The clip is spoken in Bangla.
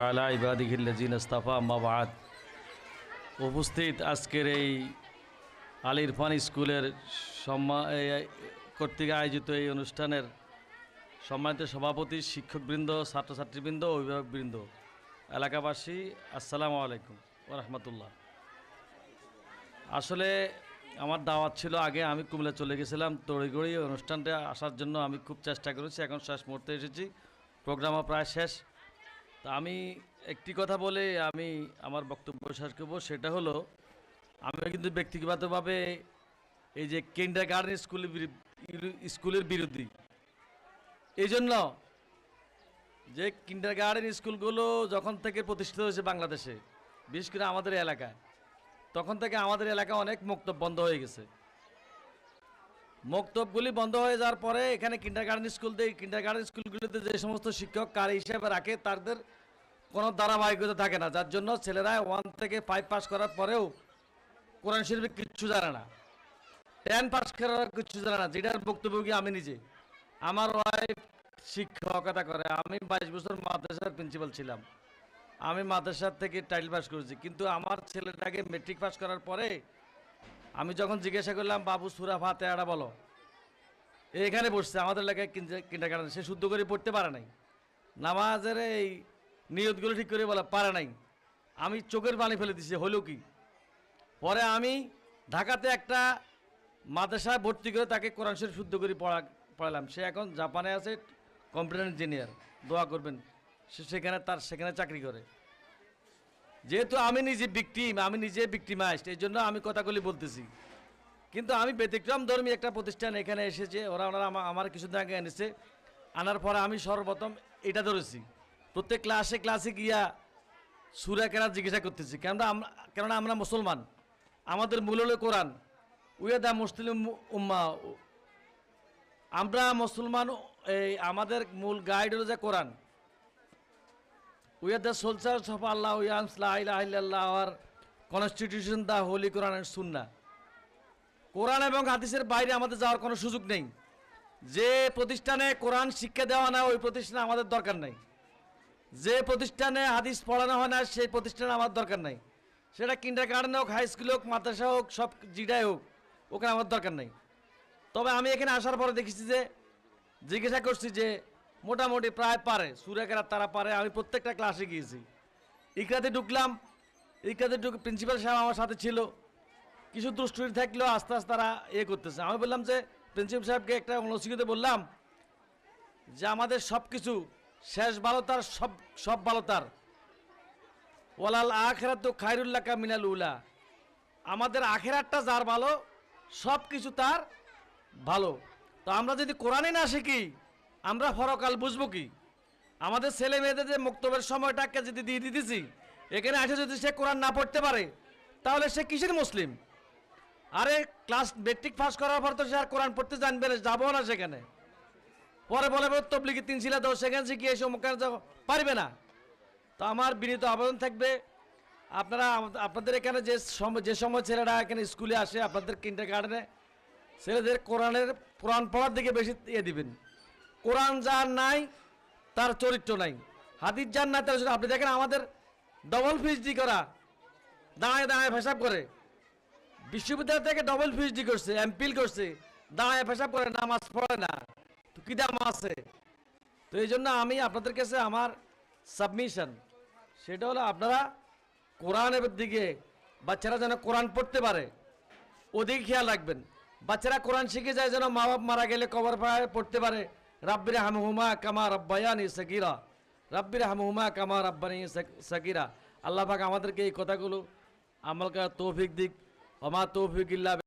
আলা ইবাদিহিল্লাযিনা ইসতাফা আম্মা বাদ। উপস্থিত আজকের এই আল ইরফান স্কুলের কর্তৃক আয়োজিত এই অনুষ্ঠানের সম্মানিত সভাপতি, শিক্ষকবৃন্দ, ছাত্রছাত্রীবৃন্দ, অভিভাবকবৃন্দ, এলাকাবাসী, আসসালামু আলাইকুম ওয়া রাহমাতুল্লাহ। আসলে আমার দাওয়াত ছিল আগে, আমি কুমিল্লা চলে গেছিলাম তড়িঘড়ি অনুষ্ঠানটা আসার জন্য। আমি খুব চেষ্টা করেছি, এখন শেষ মুহূর্তে এসেছি, প্রোগ্রামও প্রায় শেষ। তা আমি একটি কথা বলে আমি আমার বক্তব্য শেষ করব, সেটা হলো আমি কিন্তু ব্যক্তিগতভাবে এই যে কিন্ডারগার্টেন স্কুলের বিরোধী। এই জন্য যে কিন্ডারগার্টেন স্কুলগুলো যখন থেকে প্রতিষ্ঠিত হয়েছে বাংলাদেশে, বিশেষ করে আমাদের এলাকায়, তখন থেকে আমাদের এলাকা অনেক মক্তব বন্ধ হয়ে গেছে। মক্তবগুলি বন্ধ হয়ে যাওয়ার পরে এখানে কিন্ডারগার্টেন স্কুলগুলিতে যে সমস্ত শিক্ষক কারি হিসেবে রাখে, তাদের কোনো ধারাবাহিকতা থাকে না, যার জন্য ছেলেরা 1 থেকে 5 পাস করার পরেও কোরআন শরীফে কিচ্ছু জানে না, 10 পাস করার কিচ্ছু জানে না। যেটার বক্তব্য আমি নিজে, আমার ওয়াইফ শিক্ষকতা করে, আমি 22 বছর মাদ্রাসার প্রিন্সিপাল ছিলাম, আমি মাদ্রাসার থেকে টাইটেল পাস করেছি। কিন্তু আমার ছেলেটাকে মেট্রিক পাস করার পরে আমি যখন জিজ্ঞাসা করলাম, বাবু সূরা ফাতিহা বলো, এখানে বসছে আমাদের এলাকায় কিন্ডারগার্টেন, সে শুদ্ধ করে পড়তে পারে নাই, নামাজের এই নিয়তগুলো ঠিক করে বলা পারে নাই। আমি চোখের পানি ফেলে দিছি, হলো কি। পরে আমি ঢাকাতে একটা মাদ্রাসায় ভর্তি করে তাকে কোরআন শরীফ শুদ্ধ করে পড়ালাম। সে এখন জাপানে আছে, কম্পিউটার ইঞ্জিনিয়ার, দোয়া করবেন। সে সেখানে চাকরি করে। যেহেতু আমি নিজে ভিক্টিমাইজড, এই জন্য আমি কথাগুলি বলতেছি। কিন্তু আমি ব্যতিক্রম ধর্মী একটা প্রতিষ্ঠান এখানে এসেছে, ওরা আমার কিছুদিন আগে এনেছে, আনার পরে আমি সর্বপ্রথম এটা ধরেছি, প্রত্যেক ক্লাসে গিয়া সূরা কেরাত জিজ্ঞাসা করতেছি। কেননা আমরা মুসলমান, আমাদের মূল হলো কোরআন। উই আর দ্য মুসলিম উম্মাহ, আমরা মুসলমান, এই আমাদের মূল গাইড হলো যে Quran. We are the soldiers of Allah, লা ইলাহা ইল্লাল্লাহ, আর constitution the holy Quran and Sunnah. Quran এবং হাদিসের বাইরে আমাদের যাওয়ার কোনো সুযোগ নেই। যে প্রতিষ্ঠানে কোরআন শিক্ষা দেওয়া না, ওই প্রতিষ্ঠানে আমাদের দরকার নাই। যে প্রতিষ্ঠানে হাদিস পড়ানো হয় না, সেই প্রতিষ্ঠানে আমার দরকার নাই। সেটা কিন্ডারগার্টেন হোক, হাই স্কুল হোক, মাদ্রাসা হোক, সব জিডাই হোক, ওখানে আমার দরকার নেই। তবে আমি এখানে আসার পরে দেখেছি যে, জিজ্ঞাসা করছি যে মোটামুটি প্রায় পারে, সূরা কেরাত তারা পারে। আমি প্রত্যেকটা ক্লাসে গিয়েছি। ইকরাতে ঢুকলাম, প্রিন্সিপাল সাহেব আমার সাথে ছিল, কিছু দুষ্টুরি থাকলেও আস্তে আস্তে তারা করতেছে। আমি বললাম যে, প্রিন্সিপাল সাহেবকে একটা নসিহতে বললাম যে, আমাদের সব কিছু শেষ ভালো তার, সব ভালো তার। ওয়ালাল আখিরাতু খায়রুল লাকা মিনাল উলা, আমাদের আখিরাতটা যার ভালো, সব কিছু তার ভালো। তো আমরা যদি কোরআনে না শিখি, আমরা পরকাল বুঝবো কি? আমাদের ছেলে মেয়েদের যে মুক্তবের সময়টাকে যদি দিয়ে দিতেছি, এখানে আসে যদি সে কোরআন না পড়তে পারে, তাহলে সে কিসের মুসলিম? আরে ক্লাস মেট্রিক পাস করার পর তো সে আর কোরআন পড়তে জানবে না, যাবো না সেখানে। পরে বলে তবলিগি 3 শিলা দাও, সেখানে শিখিয়ে এসে মুখানে যাবো, পারবে না। তো আমার বিনীত আবেদন থাকবে, আপনাদের এখানে যে সময় ছেলেরা এখানে স্কুলে আসে, আপনাদের কিন্ডারগার্টেনে ছেলেদের কোরআন পড়ার দিকে বেশি দিবেন। কোরআন যার নাই, তার চরিত্র নাই। হাদিস যার নাই, তার আপনি দেখেন আমাদের ডবল পিএইচডি করা, দাঁড়ায় দাঁড়ায় পেশাব করে, বিশ্ববিদ্যালয় থেকে ডবল পিএইচডি করছে, এমপিল করছে, দাঁড়ায় পেশাব করে, নামাজ পড়ে না, তো কি দাম আছে? তো এই জন্য আমি আপনাদের কাছে আমার সাবমিশন, সেটা হলো আপনারা কোরআনের দিকে বাচ্চারা যেন কোরআন পড়তে পারে, ওদিকে খেয়াল রাখবেন। বাচ্চারা কোরআন শিখে যায় যেন মা বাপ মারা গেলে কবর পড়তে পারে, রাব্বির হামহুমা কামা রাব্বায়ানি সাগীরা, রাব্বির হামহুমা কামা রাব্বানি সাগীরা। আল্লাহ পাক আমাদেরকে এই কথাগুলো আমল করার তৌফিক দিক। ওমা তৌফিক ইল্লা